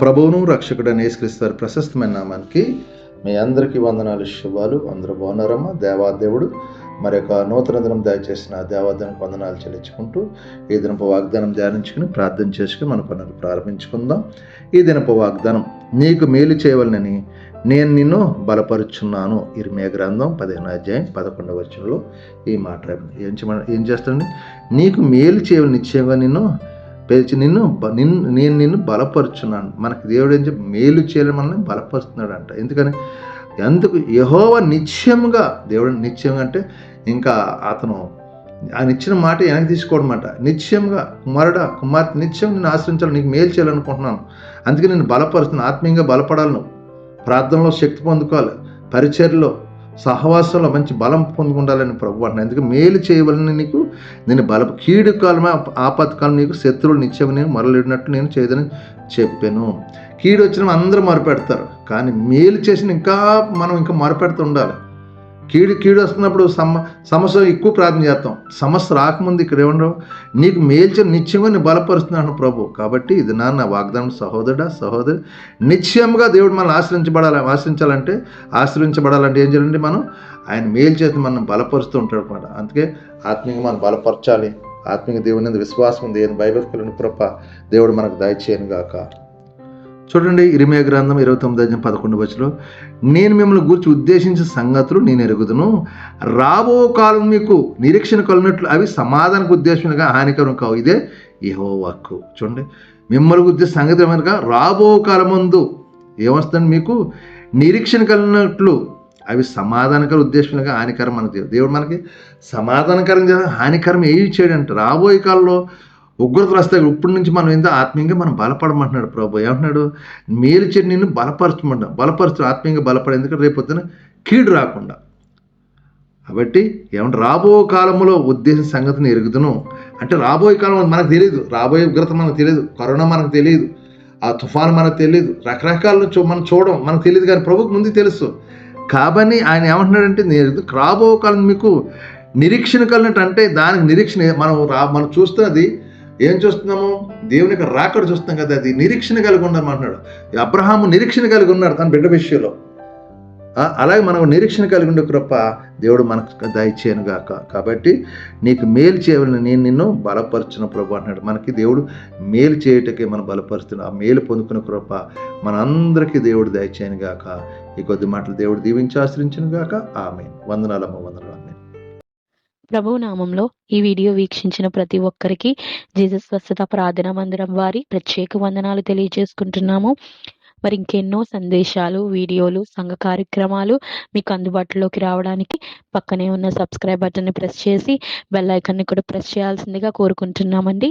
ప్రభువును రక్షకుడైన యేసుక్రీస్తు వారి ప్రశస్తమైన నామానికి మీ అందరికీ వందనాలు, శుభాలు. అందరూ బాగున్నారమ్మా? దేవాదేవుడు మరి యొక్క నూతన దినం దయచేసిన దేవాదేవునికి వందనాలు చెల్లించుకుంటూ ఈ దినపు వాగ్దానం ధ్యానించుకుని ప్రార్థన చేసుకుని మన పనులు ప్రారంభించుకుందాం. ఈ దినపు వాగ్దానం, నీకు మేలు చేయవలనని నేను నిన్ను బలపరుచున్నాను. ఇర్మియా గ్రంథం 15:11 ఈ మాట ఏం చేస్తానండి? నీకు మేలు చేయవలని నిశ్చయంగా నేను నిన్ను బలపరుచున్నాను. మనకి దేవుడు ఏం చెప్పి మేలు చేయాలని మనల్ని బలపరుస్తున్నాడు అంట. ఎందుకు యెహోవా నిశ్చయముగా, దేవుడు నిశ్చయంగా అంటే ఇంకా అతను ఆయన ఇచ్చిన మాట వెనక్కి తీసుకోవడం అంట. నిశ్చయంగా కుమార్తె నిత్యం నేను ఆశ్రయించాలి, నీకు మేలు చేయాలనుకుంటున్నాను, అందుకే నేను బలపరుస్తున్నాను. ఆత్మీయంగా బలపడాలను, ప్రార్థనలో శక్తి పొందుకోవాలి, పరిచర్యలో సహవాసంలో మంచి బలం పొందుకుండాలని ప్రభు అంటున్నాను. ఎందుకు మేలు చేయవలని నీకు నేను కీడు కాలమే ఆపత్కాలం నీకు శత్రువులు నిత్యం నేను మొరలిడినట్టు నేను చేయదని చెప్పాను. కీడు వచ్చిన అందరూ మొరపెడతారు, కానీ మేలు చేసిన మనం ఇంకా మొరపెడుతూ ఉండాలి. కీడు వస్తున్నప్పుడు సమస్య ఎక్కువ ప్రార్థన చేస్తాం. సమస్య రాకముందు ఇక్కడ ఏమన్నా నీకు మేల్చి నిత్యంగా నేను బలపరుస్తున్నాను ప్రభు. కాబట్టి ఇది నా వాగ్దానం, సహోదరి నిశ్చయంగా దేవుడు మనల్ని ఆశ్రయించబడాలంటే ఏం చేయాలంటే మనం ఆయన మేలు చేసి మనం బలపరుస్తూ ఉంటాడు అనమాట. అందుకే ఆత్మీయంగా మనం బలపరచాలి. ఆత్మీయ దేవుని మీద విశ్వాసం ఉంది అని బైబిల్ కలిగిన కృప దేవుడు మనకు దయచేయను గాక. చూడండి, ఇర్మియా గ్రంథం 29:11 నేను మిమ్మల్ని గురించి ఉద్దేశించిన సంగతులు నేను ఎరుగుదును, రాబో కాలం మీకు నిరీక్షణ కలిగినట్లు అవి సమాధానకు ఉద్దేశంగా హానికరం కావు. ఇదే యెహోవా వాక్కు. చూడండి, మిమ్మల్ని గురించి సంగతి ఏమనగా రాబో కాలం ముందు ఏమొస్తుందండి? మీకు నిరీక్షణ కలిగినట్లు అవి సమాధానకర ఉద్దేశంగా హానికరం. మన దేవుడు మనకి సమాధానకరంగా హానికరం ఏమి చేయడంటే రాబోయే కాలంలో ఉగ్రతలు వస్తాయి. ఇప్పటి నుంచి మనం ఎంత ఆత్మీయంగా మనం బలపడమంటున్నాడు ప్రభు. ఏమంటున్నాడు? మేలు చెడు నిన్ను బలపరుచు ఆత్మీయంగా బలపడ, ఎందుకంటే రేపు పొద్దున కీడు రాకుండా. కాబట్టి ఏమంటే రాబో కాలంలో ఉద్దేశం సంగతిని ఎరుగుదును అంటే రాబోయే కాలం మనకు తెలియదు, రాబోయే ఉగ్రత మనకు తెలియదు, కరోనా మనకు తెలియదు, ఆ తుఫాను మనకు తెలియదు, రకరకాల మనం చూడడం మనకు తెలియదు, కానీ ప్రభుకు ముందు తెలుసు. కాబట్టి ఆయన ఏమంటున్నాడంటే రాబో కాలం మీకు నిరీక్షణ కలిగినట్టు, అంటే దానికి నిరీక్షణ మనం చూస్తున్నది ఏం చూస్తున్నాము? దేవుని యొక్క రాకడ చూస్తున్నాం కదా, అది నిరీక్షణ కలిగి ఉన్నామంటున్నాడు. అబ్రహాము నిరీక్షణ కలిగి ఉన్నాడు తన బిడ్డ విషయంలో. అలాగే మనం నిరీక్షణ కలిగి ఉండే కృప దేవుడు మనకు దయచేయను గాక. కాబట్టి నీకు మేలు చేయవలని నేను నిన్ను బలపరుచున్న ప్రభు అంటున్నాడు. మనకి దేవుడు మేలు చేయటకే మనం బలపరుస్తున్నాడు. ఆ మేలు పొందుకున్న కృప మనందరికీ దేవుడు దయచేయను గాక. ఈ కొద్ది మాటలు దేవుడు దీవించి ఆశ్రయించును గాక. ఆమేన్. వందనాలమ్మ, వందనాలు. ప్రభువు నామంలో ఈ వీడియో వీక్షించిన ప్రతి ఒక్కరికి జీసస్ స్వస్థత ప్రార్థనా మందిరం వారి ప్రత్యేక వందనాలు తెలియజేసుకుంటున్నాము. మరి ఇంకెన్నో సందేశాలు, వీడియోలు, సంఘ కార్యక్రమాలు మీకు అందుబాటులోకి రావడానికి పక్కనే ఉన్న సబ్స్క్రైబ్ బటన్ని ప్రెస్ చేసి బెల్ ఐకాన్ని కూడా ప్రెస్ చేయాల్సిందిగా కోరుకుంటున్నామండి.